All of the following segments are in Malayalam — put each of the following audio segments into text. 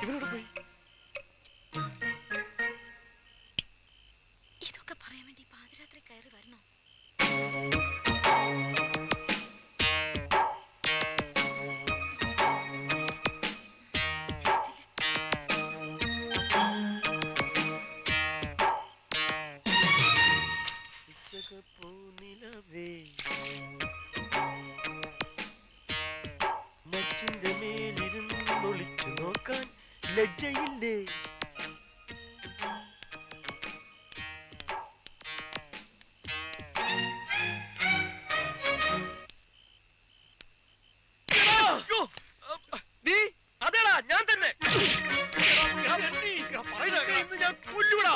ഇവനോട് പോയി ഇതൊക്കെ പറയാൻ വേണ്ടി പാതിരാത്രി കയറി വരണോ? മച്ചിന്റെ മേലിരുന്ന് ഒളിച്ചു നോക്കാൻ ലജ്ജയില്ലേ? നീ അതേടാ, ഞാൻ തന്നെ. ഞാൻ കൊല്ലൂടാ.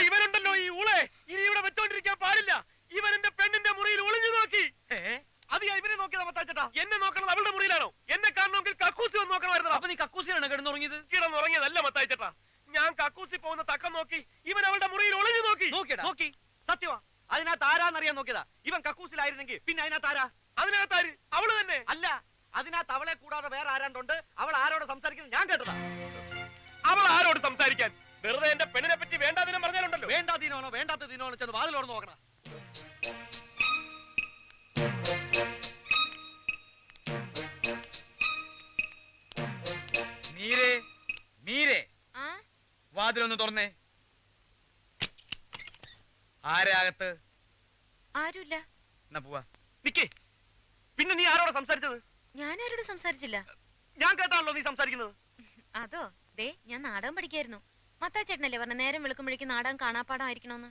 ഇവനുണ്ടല്ലോ ഈ ഊളെ, ഇനി ഇവിടെ വെച്ചോണ്ടിരിക്കാൻ പാടില്ല. ഇവൻ എന്റെ പെണ്ണിന്റെ മുറിയിൽ ഒളിഞ്ഞു നോക്കി. അത് ഇവനെ നോക്കിയതാ മത്താച്ചേട്ടാ. എന്നെ നോക്കണത് അവളുടെ മുറിയിലാണോ? എന്നെ കാണണമെങ്കിൽ കക്കൂസി വന്ന് നോക്കണമായിരുന്നു. അപ്പൊ നീ കക്കൂസിലാണ് കിടന്നുറങ്ങിയത്? കിടന്നുറങ്ങിയതല്ല മത്താച്ചേട്ടാ, ഞാൻ കക്കൂസി പോകുന്ന തക്കം നോക്കി ഇവൻ അവളുടെ മുറിയിൽ ഒളിഞ്ഞു നോക്കി. നോക്കി സത്യമാ. അതിനകത്ത് ആരാന്നറിയാൻ നോക്കിയതാ. ഇവൻ കക്കൂസിലായിരുന്നെങ്കിൽ പിന്നെ അതിനകത്ത് ആരാ? അതിനകത്ത് ആര്? അവള് തന്നെ. അല്ല, അതിനകത്ത് അവളെ കൂടാതെ വേറെ ആരാണ്ടുണ്ട്. അവൾ ആരോട് സംസാരിക്കുന്നത് ഞാൻ കേട്ടതാ. അവൾ ആരോട് സംസാരിക്കാൻ? വെറുതെ എന്റെ പെണ്ണിനെ പറ്റി വേണ്ടാതിനം പറഞ്ഞാലുണ്ടല്ലോ. വേണ്ടാതിനോനോ വേണ്ടാത്ത ദിനോനോ ചെന്ന് വാതിലോട് നോക്കണം. വാതിലൊന്ന് തുറന്നേ. ആരാകത്ത്? ആരുമില്ല. എന്നാ പോവാ. നിക്കേ, പിന്നെ നീ ആരോട് സംസാരിച്ചത്? ഞാൻ ആരോട് സംസാരിച്ചില്ല. ഞാൻ കേട്ടാണല്ലോ നീ സംസാരിക്കുന്നത്. അതോ, ദേ ഞാൻ നാടകം പഠിക്കായിരുന്നു. മത്താച്ചേട്ടനല്ലേ പറഞ്ഞ നേരം വെളുക്കുമ്പോഴേക്കും നാടകം കാണാപ്പാടായിരിക്കണോന്ന്.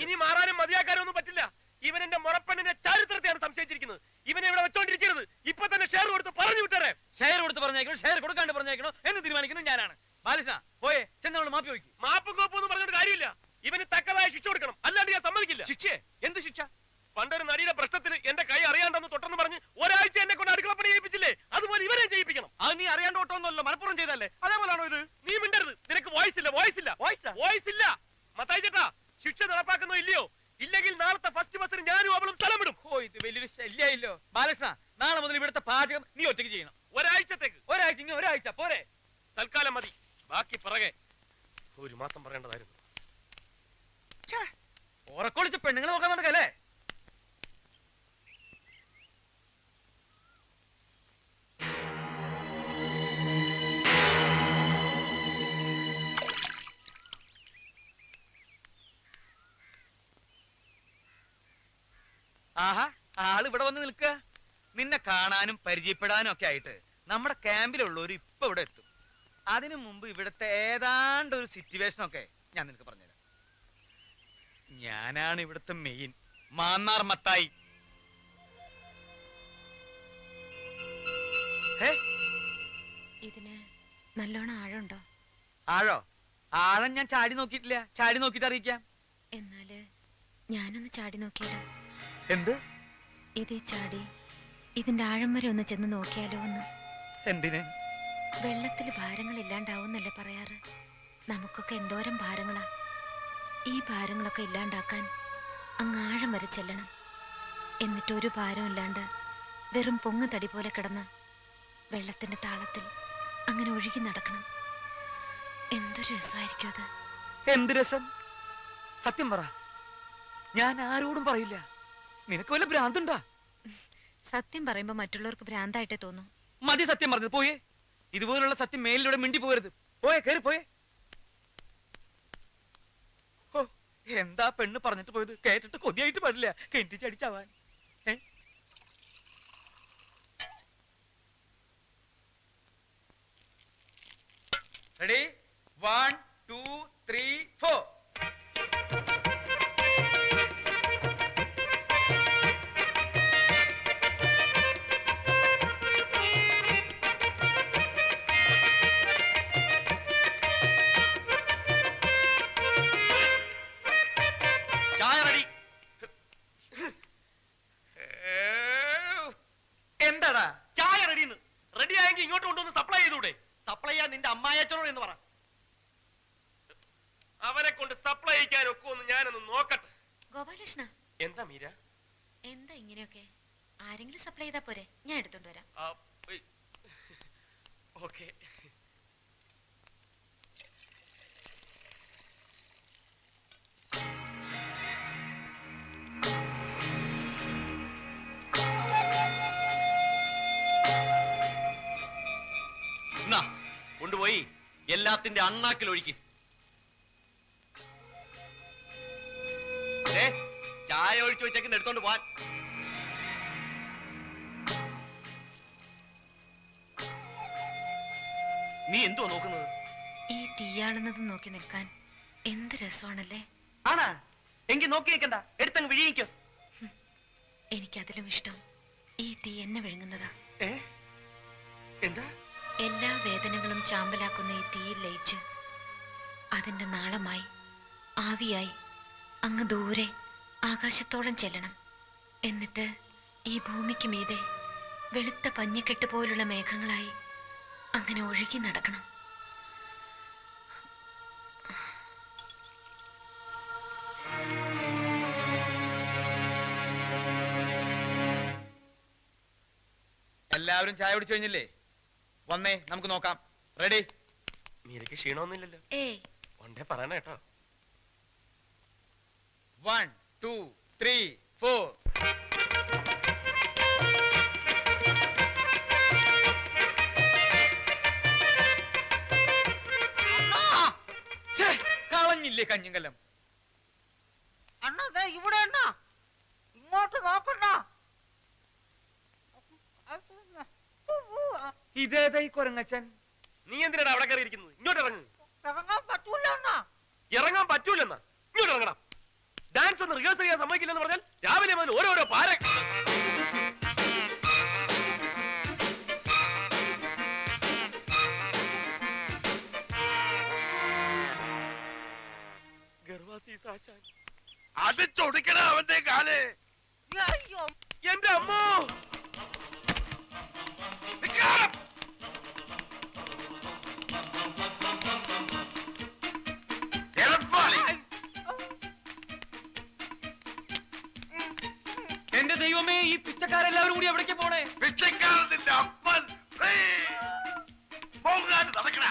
ഇനി മാറാനും മതിയാക്കാനും ഒന്നും പറ്റില്ല. ഇവൻ എന്റെ മുറപ്പെണ്ണിന്റെ ചരിത്രത്തെയാണ് സംശയിച്ചിരിക്കുന്നത്. ഇവനെ ഇവിടെ വെച്ചോണ്ടിരിക്കരുത്. ഇപ്പൊ തന്നെ ഷെയർ കൊടുത്ത് പറഞ്ഞു വിട്ടേ. ഷെയർ കൊടുത്ത് പറഞ്ഞേക്കണോ ഷെയർ കൊടുക്കാണ്ട് പറഞ്ഞേക്കണോ എന്ന് തീരുമാനിക്കുന്നത് ഞാനാണ്. ബാലകൃഷ്ണ പോയേ, ചെന്നോട് മാപ്പി വയ്ക്കും. മാപ്പും കോപ്പൊന്നും പറഞ്ഞിട്ട് കാര്യമില്ല. ഇവന് തക്കതായ ശിക്ഷ കൊടുക്കണം, അല്ലാണ്ട് ഞാൻ സമ്മതിക്കില്ല. ശിക്ഷ? എന്ത് ശിക്ഷ? പണ്ടൊരു നടിയുടെ പ്രശ്നത്തിന് എന്റെ കൈ അറിയാണ്ടെന്ന് തൊട്ടെന്ന് പറഞ്ഞ് ഒരാഴ്ച എന്നെ കൊണ്ട് അടുക്കളപ്പണി ചെയ്യിപ്പിച്ചില്ലേ? അതുപോലെ ഇവരെ ചെയ്യിപ്പിക്കണം. അത് നീ അറിയാണ്ട് ഒട്ടൊന്നുമല്ലോ, മലപ്പുറം ചെയ്തല്ലേ? അതേപോലാണോ ഇത്? നീ മിണ്ടരുത്. നിനക്ക് വോയിസ് ഇല്ല. വോയിസ് ഇല്ല. മത്തായി ചേട്ടാ, ശിക്ഷ നടപ്പാക്കുന്നോ ഇല്ലയോ? ഇല്ലെങ്കിൽ നാളത്തെ ഫസ്റ്റ് ബസ്സിന് ഞാനും അവളും സ്ഥലം വിടും. ഓ, ഇത് വലിയൊരു ശല്യമായില്ലോ. ബാലകൃഷ്ണ, നാളെ മുതൽ ഇവിടുത്തെ പാചകം നീ ഒറ്റയ്ക്ക് ചെയ്യണം. ഒരാഴ്ചത്തേക്ക്. ഒരാഴ്ച പോരെ? തൽക്കാലം മതി. ബാക്കി പിറകെ ഒരു മാസം പറയേണ്ടതായിരുന്നു. ഉറക്കൊളിച്ച് പെണ്ണുങ്ങളെ നോക്കാൻ നടക്കല്ലേ? ആഹാ, ആള് ഇവിടെ വന്ന് നിൽക്കുക. നിന്നെ കാണാനും പരിചയപ്പെടാനും ഒക്കെ ആയിട്ട് നമ്മുടെ ക്യാമ്പിലുള്ളവർ ഇപ്പൊ ഇവിടെ എത്തും. അതിനു മുമ്പ് ഇവിടുത്തെ ഏതാണ്ട് ഒരു സിറ്റുവേഷൻ ഒക്കെ ഞാൻ നിനക്ക് പറഞ്ഞുതരാം. ഞാനാണ് ഇവിടുത്തെ മെയിൻ മാന്നാർ മത്തായി. ഇതിന് നല്ലോണം ആഴമുണ്ടോ? ആഴം ഞാൻ ചാടി നോക്കിയിട്ടില്ല. ചാടി നോക്കിട്ട് അറിയിക്കാം. എന്നാല് ഞാനൊന്ന് ചാടി നോക്കിയാലോ? എന്ത്? ഇതേ ചാടി ഇതിന്റെ ആഴം വരെ ഒന്ന് ചെന്ന് നോക്കിയാലോ എന്ന്. എന്തിന്? വെള്ളത്തിൽ ഭാരങ്ങൾ ഇല്ലാണ്ടാവുന്നല്ലേ പറയാറ്? നമുക്കൊക്കെ എന്തോരം ഭാരങ്ങളാ. ഈ ഭാരങ്ങളൊക്കെ ഇല്ലാണ്ടാക്കാൻ അങ്ങ് ആഴം വരെ ചെല്ലണം. എന്നിട്ട് ഒരു ഭാരം ഇല്ലാണ്ട് വെറും പൊങ്ങ് തടി പോലെ കിടന്ന് വെള്ളത്തിന്റെ താളത്തിൽ അങ്ങനെ ഒഴുകി നടക്കണം. എന്തൊരു രസമായിരിക്കും അത്. എന്ത് രസം? സത്യം പറ. ഞാൻ ആരോടും പറയില്ല. നിനക്ക് വല്ല ഭ്രാന്തുണ്ടാ? സത്യം പറയുമ്പോ മറ്റുള്ളവർക്ക് ഭ്രാന്തായിട്ടേ തോന്നും. മതി സത്യം പറഞ്ഞത്. പോയേ. ഇതുപോലുള്ള സത്യം മേലിലൂടെ മിണ്ടി പോകരുത്. പോയേ, കയറി പോയേ. ഓ, എന്താ പെണ്ണ് പറഞ്ഞിട്ട് പോയത്? കേട്ടിട്ട് കൊതിയായിട്ട് പാടില്ല. കെട്ടിച്ചടിച്ചാവാൻ. റെഡി? 1 2 3 4. എന്താടാ ചായ റെഡിന്ന്? റെഡി ആയെങ്കിൽ ഇങ്ങോട്ട് കൊണ്ടുവന്ന് സപ്ലൈ ചെയ്തൂടെ? സപ്ലൈ ചെയ്യാൻ നിന്റെ അമ്മായച്ചനോട് എന്ന് പറ. അവരെ കൊണ്ട് സപ്ലൈ ചെയ്യാൻ ഒക്കുമെന്ന് ഞാനൊന്ന് നോക്കട്ടെ. ഗോപാലകൃഷ്ണ, എന്താ മീര? എന്താ ഇങ്ങനെയൊക്കെ? ആരെങ്കിലും സപ്ലൈ ചെയ്താ പോരെ, ഞാൻ എടുത്തോണ്ട് വരാം. ഓക്കെ. കൊണ്ടുപോയി എല്ലാത്തിന്റെ അണ്ണാക്കിൽ ഒഴിക്കും. ചായ ഒഴിച്ചു വെച്ചേക്കുന്ന എടുത്തോണ്ട് പോവാൻ. നീ എന്തുവാ നോക്കുന്നത്? ഈ തീയാളുന്നത് നോക്കി നിൽക്കാൻ എന്ത് രസമാണല്ലേ. ആണാ? എങ്കിൽ നോക്കി നിൽക്കണ്ട, എടുത്തങ്ങ് വിഴിയിക്കോ. എനിക്കതിലും ഇഷ്ടം ഈ തീ എന്നെ വിഴുങ്ങുന്നതാ. എന്താ? എല്ലാ വേദനകളും ചാമ്പലാക്കുന്ന ഈ തീയിൽ ലയിച്ച് അതിന്റെ നാളമായി ആവിയായി അങ്ങ് ദൂരെ ആകാശത്തോളം ചെല്ലണം. എന്നിട്ട് ഈ ഭൂമിക്ക് മീതെ വെളുത്ത പഞ്ഞിക്കെട്ട് പോലുള്ള മേഘങ്ങളായി അങ്ങനെ ഒഴുകി നടക്കണം. എല്ലാവരും ചായ കുടിച്ചു കഴിഞ്ഞില്ലേ? വന്നേ, നമുക്ക് നോക്കാം. റെഡി? മീരയ്ക്ക് ക്ഷീണമൊന്നുമില്ലല്ലോ? ഏയ്, ഒണ്ടേ പറയണ കേട്ടോ. 1 2 3 4. കളഞ്ഞില്ലേ കഞ്ഞിങ്കലം? അണ്ണാ ദേ ഇവിടെ അണ്ണാ, ഇങ്ങോട്ട് നോക്കണ്ട. ഇതേതായി കൊരങ്ങച്ചൻ? നീ എന്തിനാണ് അവിടെ കയറി ഇരിക്കുന്നത്? ഇങ്ങോട്ട് ഇറങ്ങ്. ഇറങ്ങാൻ പറ്റൂല അണ്ണാ. ഇറങ്ങാൻ പറ്റൂലെന്നാ? ഇങ്ങോട്ട് ഇറങ്ങണം. ഡാൻസ് ഒന്ന് റിഹേഴ്സൽ ചെയ്യാൻ സമ്മതിക്കില്ലെന്ന് പറഞ്ഞാൽ രാവിലെ മുതൽ ഓരോരോ പാര. അത് ചൊടിക്കണ അവന്റെ കാല്. അയ്യോ, എന്റെ അമ്മോ! എന്റെ ദൈവമേ, ഈ പിച്ചക്കാരെല്ലാവരും കൂടി എവിടേക്ക് പോണേ? പിച്ചക്കാരന്റെ അപ്പൻ പോകാൻ നടക്കണ.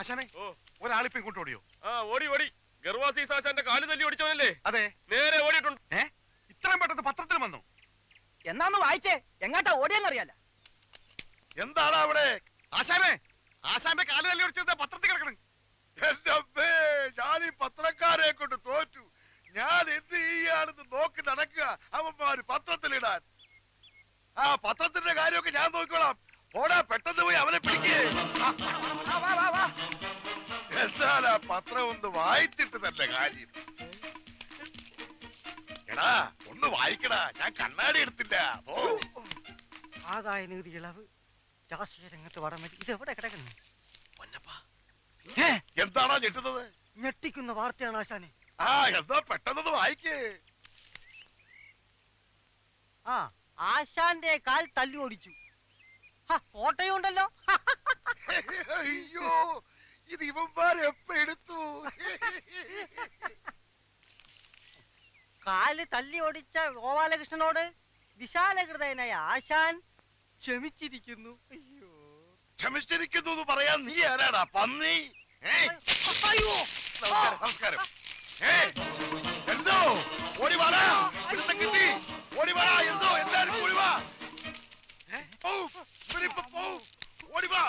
ആശാനെ, ഒരാളിപ്പോ ഇങ്ങോട്ട് ഓടിയോ? ഓടി ഓടി. ഗർവാസി സാശാന്റെ കാല് തല്ലി ഓടിച്ചവനല്ലേ? അതെ, നേരെ ഓടിയിട്ടുണ്ട്. ഇത്രയും പെട്ടെന്ന് പത്രത്തിൽ വന്നു. എന്നാന്ന് വായിച്ചേ, എങ്ങാട്ടാ ഓടിയെന്നറിയാല. എന്താണ് അവിടെ? ആശാനെ, ആശാന്റെ കാല് തല്ലി ഓടിച്ചത് പത്രത്തിൽ കിടക്കണം. എന്റെ അമ്മേ, ഞാൻ ഈ പത്രക്കാരെ കൊണ്ട് തോറ്റു. ഞാൻ എന്ത് ചെയ്യാണെന്ന് നോക്കി നടക്കുക അവന്മാര് പത്രത്തിലിടാൻ. ആ പത്രത്തിന്റെ കാര്യമൊക്കെ ഞാൻ നോക്കിക്കോളാം. ഓടാ, പെട്ടെന്ന് പോയി അവനെ പിടിക്കേ. എന്താ പത്രം ഒന്ന് വായിച്ചിട്ട് തന്നെ കാര്യം. എടാ, ഒന്ന് വായിക്കടാ, ഞാൻ കണ്ണാടി എടുത്തില്ല. ആദായ നികുതി ഇളവ്, രാഷ്ട്രീയ രംഗത്ത് വടമതി, ഇത് എവിടെ കിടക്കുന്നു? എന്താണോ ഞെട്ടുന്നത്? ഞെട്ടിക്കുന്ന വാർത്തയാണ് ആശാനെ. ആ, എന്താ പെട്ടെന്ന് വായിക്കേ. ആ, ആശാന്റെ കാൽ തല്ലി ഓടിച്ചു. ഫോട്ടോയും ഉണ്ടല്ലോ. അയ്യോ, ഇത് ഇവന്മാരെ എപ്പ എടുത്തു? കാല് തല്ലി ഓടിച്ച ഗോപാലകൃഷ്ണനോട് വിശാലഹൃദയനായ ആശാൻ ക്ഷമിച്ചിരിക്കുന്നു. അയ്യോ, ക്ഷമിച്ചിരിക്കുന്നു എന്ന് പറയാൻ നീ ആരാടാ, പന്നി? അയ്യോ, നമസ്കാരം, നമസ്കാരം. എന്തോ ഓടി വാടാ, കിട്ടി ഓടി വാടാ. എന്തോ എല്ലാരും ഓടി വാ. ഓടി വാ.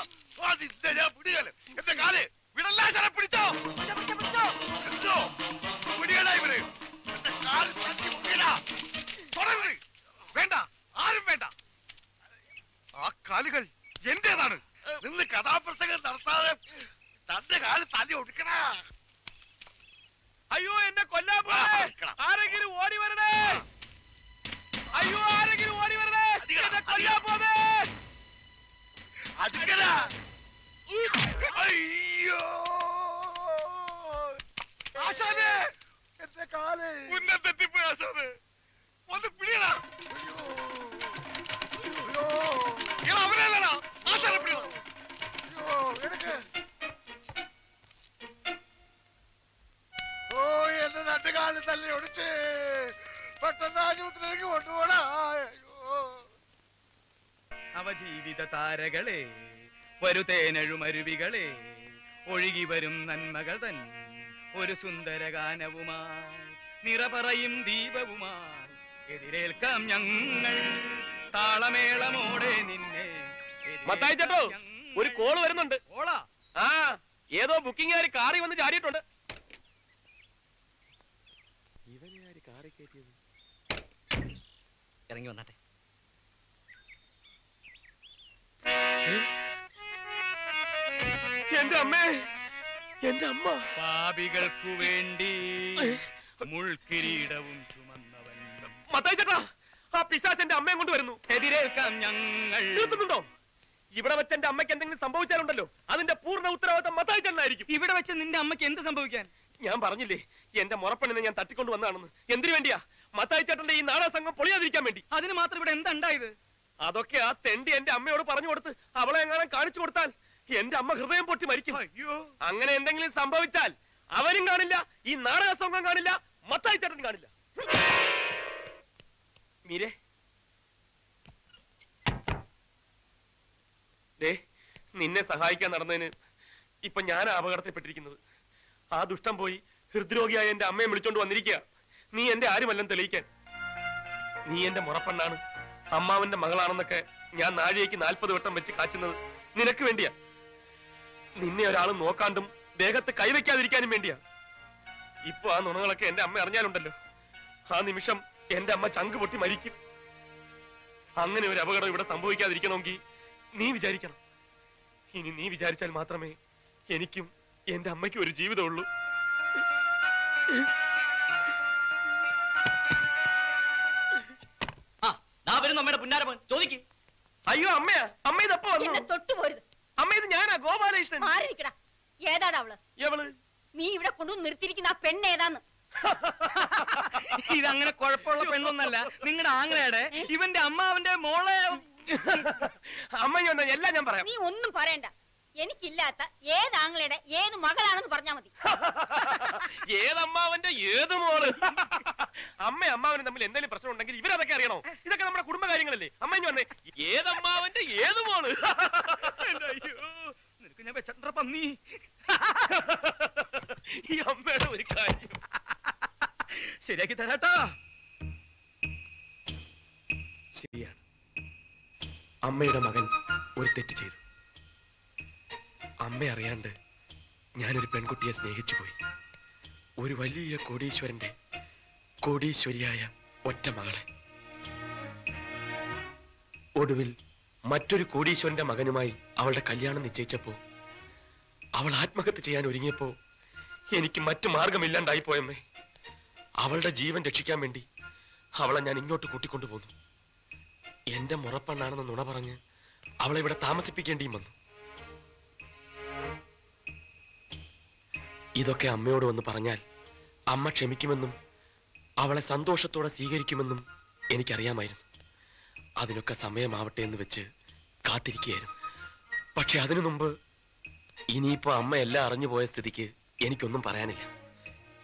ഞാൻ പിടികള്. എന്റെ കാല് വിടല്ല. ശരം പിടിച്ചോ, എന്തോ പിടികളാ ഇവര്. എന്റെ കാല് തട്ടി മുങ്ങിയടാ. തുടരുത്. വേണ്ട, ആരും വേണ്ട. ആ കാലുകൾ എന്റേതാണ്. നിന്ന് കഥാപ്രസംഗം നടത്താതെ തന്റെ കാല് തല്ലി ഒടുക്കണ. അയ്യോ, എന്നെ കൊല്ലാൻ പോണേ. ആരെങ്കിലും ഓടി വരണേ. അയ്യോ, ആരെങ്കിലും ഓടി വരണേ. എന്നെ കൊല്ലാൻ പോണേ. കാല് ഉന്നം തെറ്റിപ്പോയി ആശാനെ. ഒന്ന് പിടിയടാ. അയ്യോ അവനല്ലടാ ആശാനെ പിടിയടാ. അയ്യോ എടുക്ക്. ഓ എന്റെ രണ്ട് കാല് തല്ലി ഒടിച്ച് പെട്ടെന്ന് ആശുപത്രിയിലേക്ക് കൊണ്ടുപോടാ. അയ്യോ അവജീവിത താരകളെ വരുതേനഴുമരുവികളെ ഒഴുകി വരും നന്മകൾ തൻ ഒരു സുന്ദര ഗാനവുമായി നിറപറയും ദീപവുമായി എതിരേൽക്കാം ഞങ്ങൾ താളമേളമോടെ നിന്നെ. മത്തായി ചേട്ടോ, ഒരു കോള് വരുന്നുണ്ട്. ഓളാ ആ ഏതോ ബുക്കിംഗ് കാറി വന്ന് ചാടിയിട്ടുണ്ട്. ഇവനെ കാറി കയറ്റിയത് ഇറങ്ങി വന്നാട്ടെ. എന്റെ അമ്മേ, എന്റെ അമ്മ. പാപികൾക്കു വേണ്ടി മുൾക്കിരീടവും ചുമന്നവൻ മത്തായി ചേട്ടാ, ആ പിശാച് എന്റെ അമ്മയെ കൊണ്ട് വരുന്നു. എതിരേൽക്കാം ഞങ്ങൾ. നിർത്തുന്നുണ്ടോ? ഇവിടെ വെച്ച് എന്റെ അമ്മയ്ക്ക് എന്തെങ്കിലും സംഭവിച്ചാലുണ്ടല്ലോ അതിന്റെ പൂർണ്ണ ഉത്തരവാദിത്തം മത്തായി ചേട്ടനായിരിക്കും. ഇവിടെ വെച്ച് നിന്റെ അമ്മയ്ക്ക് എന്ത് സംഭവിക്കാൻ? ഞാൻ പറഞ്ഞില്ലേ എന്റെ മുറപ്പെണ്ണിനെ ഞാൻ തട്ടിക്കൊണ്ട് വന്നതാണെന്ന്. എന്തിനു വേണ്ടിയാ? മത്തായി ചേട്ടന്റെ ഈ നാടക സംഘം പൊളിയാതിരിക്കാൻ വേണ്ടി. അതിന് മാത്രം ഇവിടെ എന്തുണ്ടായത്? അതൊക്കെ ആ തെണ്ടി എന്റെ അമ്മയോട് പറഞ്ഞു കൊടുത്ത് അവളെ എങ്ങനെ കാണിച്ചു കൊടുത്താൽ എന്റെ അമ്മ ഹൃദയം പൊട്ടി മരിക്കും. അയ്യോ, അങ്ങനെ എന്തെങ്കിലും സംഭവിച്ചാൽ അവരും കാണില്ല, ഈ നാടക സംഘം കാണില്ല, മത്തായി ചേട്ടൻ കാണില്ല. മീരെ ദേ, നിന്നെ സഹായിക്കാൻ നടന്നതിന് ഇപ്പൊ ഞാൻ അപകടത്തിൽപ്പെട്ടിരിക്കുന്നത്. ആ ദുഷ്ടം പോയി ഹൃദ്രോഗിയായ എന്റെ അമ്മയെ വിളിച്ചോണ്ട് വന്നിരിക്കുക. നീ എന്റെ ആരുമല്ലെന്ന് തെളിയിക്കാൻ. നീ എന്റെ മുറപ്പെണ്ണാണ്, അമ്മാവന്റെ മകളാണെന്നൊക്കെ ഞാൻ നാഴികയ്ക്ക് 40 വട്ടം വെച്ച് കാച്ചുന്നത് നിനക്ക് വേണ്ടിയാ. നിന്നെ ഒരാൾ നോക്കാണ്ടും ദേഹത്ത് കൈവയ്ക്കാതിരിക്കാനും വേണ്ടിയാ. ഇപ്പൊ ആ നുണകളൊക്കെ എന്റെ അമ്മ അറിഞ്ഞാലുണ്ടല്ലോ, ആ നിമിഷം എന്റെ അമ്മ ചങ്ക് പൊട്ടി മരിക്കും. അങ്ങനെ ഒരു അപകടം ഇവിടെ സംഭവിക്കാതിരിക്കണമെങ്കിൽ നീ വിചാരിക്കണം. ഇനി നീ വിചാരിച്ചാൽ മാത്രമേ എനിക്കും എന്റെ അമ്മയ്ക്കും ഒരു ജീവിതമുള്ളൂ. നമ്മുടെ പുന്നാരമോൻ ചോദിക്കും. അയ്യോ അമ്മയാ, അമ്മ ഇതപ്പോ എന്നെ തൊട്ടുപോരുത്. അമ്മ ഇത് ഞാനാ, ഗോപാലകൃഷ്ണൻ. മാറിയിരിക്കടാ. ഏതാടാ അവള്? എവള്? നീ ഇവിടെ കൊണ്ടുവന്ന് നിർത്തിയിരിക്കുന്ന ആ പെണ്ണ് ഏതാന്ന്? ഇതങ്ങനെ കുഴപ്പമുള്ള പെണ്ണൊന്നല്ല, നിങ്ങളുടെ ആങ്ങളയുടെ ഇവന്റെ അമ്മാവന്റെ മോളെ. അമ്മ എല്ലാം ഞാൻ പറയാം. നീ ഒന്നും പറയണ്ട. എനിക്കില്ലാത്ത ഏത് ആങ്ങളയുടെ ഏത് മകളാണെന്ന് പറഞ്ഞാ മതി. ഏതമ്മാവന്റെ ഏത് മോള്? അമ്മ അമ്മാവനും തമ്മിൽ എന്തെങ്കിലും പ്രശ്നം ഉണ്ടെങ്കിൽ ഇവരതൊക്കെ അറിയണോ? ഇതൊക്കെ നമ്മുടെ കുടുംബകാര്യങ്ങളല്ലേ. അമ്മ ഇനി വന്നേ, ഏതമ്മാവന്റെ ഏത് മോള്? അയ്യോ, നിനക്ക് ഞാൻ വെച്ചിട്ടുണ്ടോ പന്നി? ഈ അമ്മയുടെ ഒരു കാര്യം ശരിയാക്കി തരാട്ടാ. ശരിയാണ്, അമ്മയുടെ മകൻ ഒരു തെറ്റ് ചെയ്തു. അമ്മ അറിയാണ്ട് ഞാനൊരു പെൺകുട്ടിയെ സ്നേഹിച്ചു പോയി. ഒരു വലിയ കോടീശ്വരന്റെ കോടീശ്വരിയായ ഒറ്റ മകളെ. ഒടുവിൽ മറ്റൊരു കോടീശ്വരന്റെ മകനുമായി അവളുടെ കല്യാണം നിശ്ചയിച്ചപ്പോ അവൾ ആത്മഹത്യ ചെയ്യാൻ ഒരുങ്ങിയപ്പോ എനിക്ക് മറ്റു മാർഗമില്ലാണ്ടായി പോയമ്മേ. അവളുടെ ജീവൻ രക്ഷിക്കാൻ വേണ്ടി അവളെ ഞാൻ ഇങ്ങോട്ട് കൂട്ടിക്കൊണ്ടുപോന്നു. എന്റെ മുറപ്പെണ്ണാണെന്ന് നുണ പറഞ്ഞ് അവളെ ഇവിടെ താമസിപ്പിക്കേണ്ടിയും വന്നു. ഇതൊക്കെ അമ്മയോട് വന്ന് പറഞ്ഞാൽ അമ്മ ക്ഷമിക്കുമെന്നും അവളെ സന്തോഷത്തോടെ സ്വീകരിക്കുമെന്നും എനിക്കറിയാമായിരുന്നു. അതിനൊക്കെ സമയമാവട്ടെ എന്ന് വെച്ച് കാത്തിരിക്കുകയായിരുന്നു. പക്ഷെ അതിനു മുമ്പ് ഇനിയിപ്പോ അമ്മ എല്ലാം അറിഞ്ഞു പോയ സ്ഥിതിക്ക് എനിക്കൊന്നും പറയാനില്ല.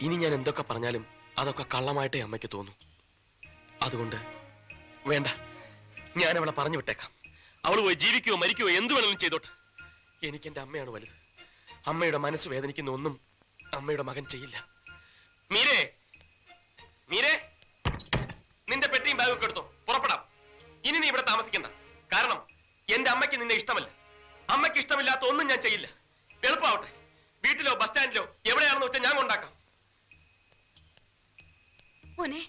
ഇനി ഞാൻ എന്തൊക്കെ പറഞ്ഞാലും അതൊക്കെ കള്ളമായിട്ടേ അമ്മയ്ക്ക് തോന്നും. അതുകൊണ്ട് വേണ്ട, ഞാൻ അവളെ പറഞ്ഞു വിട്ടേക്കാം. അവൾ പോയി ജീവിക്കുകയോ മരിക്കുകയോ എന്തു വേണമെങ്കിലും ചെയ്തോട്ടെ. എനിക്ക് എന്റെ അമ്മയാണ് വലുത്. അമ്മയുടെ മനസ്സ് വേദനിക്കുന്ന ഒന്നും അമ്മയുടെ മകൻ ചെയ്യില്ല. മീരേ, മീരേ, നിന്റെ പെട്ടിയും ബാഗൊക്കെ എടുത്തോ, പുറപ്പെടാം. ഇനി നീ ഇവിടെ താമസിക്കണ്ട. കാരണം എന്റെ അമ്മയ്ക്ക് നിന്നെ ഇഷ്ടമല്ല. അമ്മയ്ക്ക് ഇഷ്ടമില്ലാത്ത ഒന്നും ഞാൻ ചെയ്യില്ല. എളുപ്പമാവട്ടെ. വീട്ടിലോ ബസ് സ്റ്റാൻഡിലോ എവിടെയാണെന്ന് വെച്ചാൽ ഞാൻ കൊണ്ടാക്കാം. മോനെ,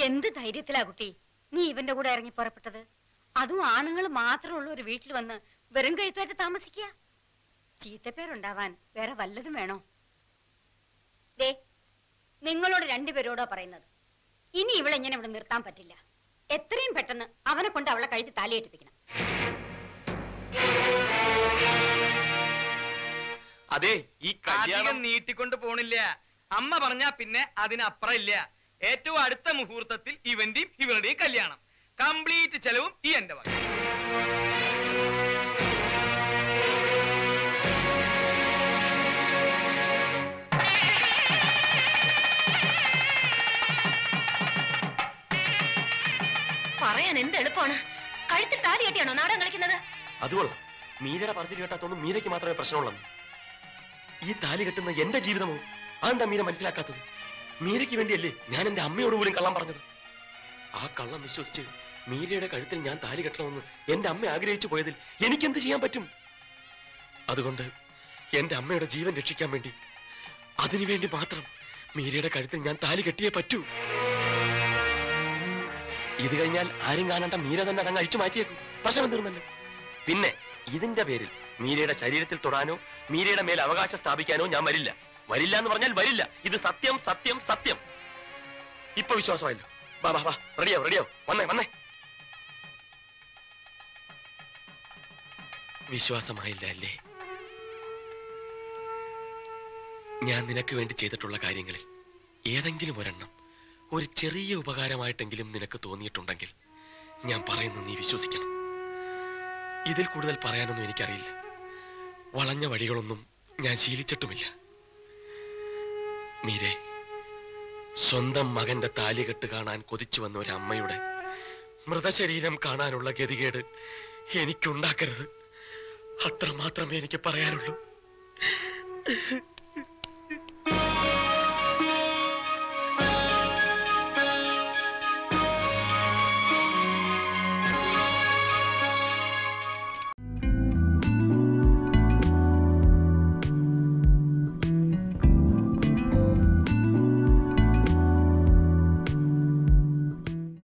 എന്ത് ധൈര്യത്തിലാ കുട്ടി നീ ഇവന്റെ കൂടെ ഇറങ്ങി പുറപ്പെട്ടത്? അതും ആണുങ്ങൾ മാത്രമുള്ള ഒരു വീട്ടിൽ വന്ന് വെറും കഴുത്തായിട്ട് താമസിക്കുക. ചീത്തപ്പേരുണ്ടാവാൻ വേറെ വല്ലതും വേണോ? ദേ, നിങ്ങളോട് രണ്ടുപേരോടോ പറയുന്നത്, ഇനി ഇവളെങ്ങനെ ഇവിടെ നിർത്താൻ പറ്റില്ല. എത്രയും പെട്ടെന്ന് അവനെ കൊണ്ട് അവളെ കഴുത്തി താലിയേറ്റിപ്പിക്കണം. അതെ, ഈ കല്യാണം നീട്ടിക്കൊണ്ട് പോണില്ല. അമ്മ പറഞ്ഞാ പിന്നെ അതിനപ്പുറം ഇല്ല. ഏറ്റവും അടുത്ത മുഹൂർത്തത്തിൽ ഇവന്റെയും ഇവരുടെയും കല്യാണം. കംപ്ലീറ്റ് ചെലവും ഈ എന്റെ വക. പറയാൻ എന്ത് എളുപ്പമാണ്. കഴുത്തിൽ താലി കെട്ടിയാണോ നാടകം കളിക്കുന്നത്? അതുകൊള്ളാം. മീരയുടെ പറച്ചിൽ കേട്ടാത്തൊന്നും മീരയ്ക്ക് മാത്രമേ പ്രശ്നമുള്ളൂ. ഈ താലി കെട്ടുന്ന എന്റെ ജീവിതമോ അതെന്താ മീര മനസ്സിലാക്കാത്തത്? മീരയ്ക്ക് വേണ്ടിയല്ലേ ഞാൻ എന്റെ അമ്മയോട് പോലും കള്ളം പറഞ്ഞത്. ആ കള്ളം വിശ്വസിച്ച് മീരയുടെ കഴുത്തിൽ ഞാൻ താലി കെട്ടണമെന്ന് എന്റെ അമ്മ ആഗ്രഹിച്ചു പോയതിൽ എനിക്കെന്ത് ചെയ്യാൻ പറ്റും? അതുകൊണ്ട് എന്റെ അമ്മയുടെ ജീവൻ രക്ഷിക്കാൻ വേണ്ടി, അതിനുവേണ്ടി മാത്രം മീരയുടെ കഴുത്തിൽ ഞാൻ താലി കെട്ടിയേ പറ്റൂ. ഇത് കഴിഞ്ഞാൽ ആരും കാണാണ്ട മീര തന്നെ അതങ്ങ് അഴിച്ചു മാറ്റിയേക്കും. പ്രശ്നം തീർന്നല്ലോ. പിന്നെ ഇതിന്റെ പേരിൽ മീരയുടെ ശരീരത്തിൽ തൊടാനോ മീരയുടെ മേൽ അവകാശം സ്ഥാപിക്കാനോ ഞാൻ വരില്ല. വരില്ല എന്ന് പറഞ്ഞാൽ വരില്ല. ഇത് സത്യം, സത്യം, സത്യം. ഇപ്പൊ വിശ്വാസമായല്ലോ. വാ വാ വാ, റെഡിയാവും, റെഡിയാവും. വന്നേ വന്നേ. വിശ്വാസമായില്ല അല്ലേ? ഞാൻ നിനക്ക് വേണ്ടി ചെയ്തിട്ടുള്ള കാര്യങ്ങളിൽ ഏതെങ്കിലും ഒരെണ്ണം ഒരു ചെറിയ ഉപകാരമായിട്ടെങ്കിലും നിനക്ക് തോന്നിയിട്ടുണ്ടെങ്കിൽ ഞാൻ പറയുന്നത് നീ വിശ്വസിക്കണം. ഇതിൽ കൂടുതൽ പറയാനൊന്നും എനിക്കറിയില്ല. വളഞ്ഞ വഴികളൊന്നും ഞാൻ ശീലിച്ചിട്ടുമില്ല. മീരെ, സ്വന്തം മകന്റെ താലികെട്ട് കാണാൻ കൊതിച്ചു വന്ന ഒരു അമ്മയുടെ മൃതശരീരം കാണാനുള്ള ഗതികേട് എനിക്കുണ്ടാക്കരുത്. അത്ര മാത്രമേ എനിക്ക് പറയാനുള്ളൂ.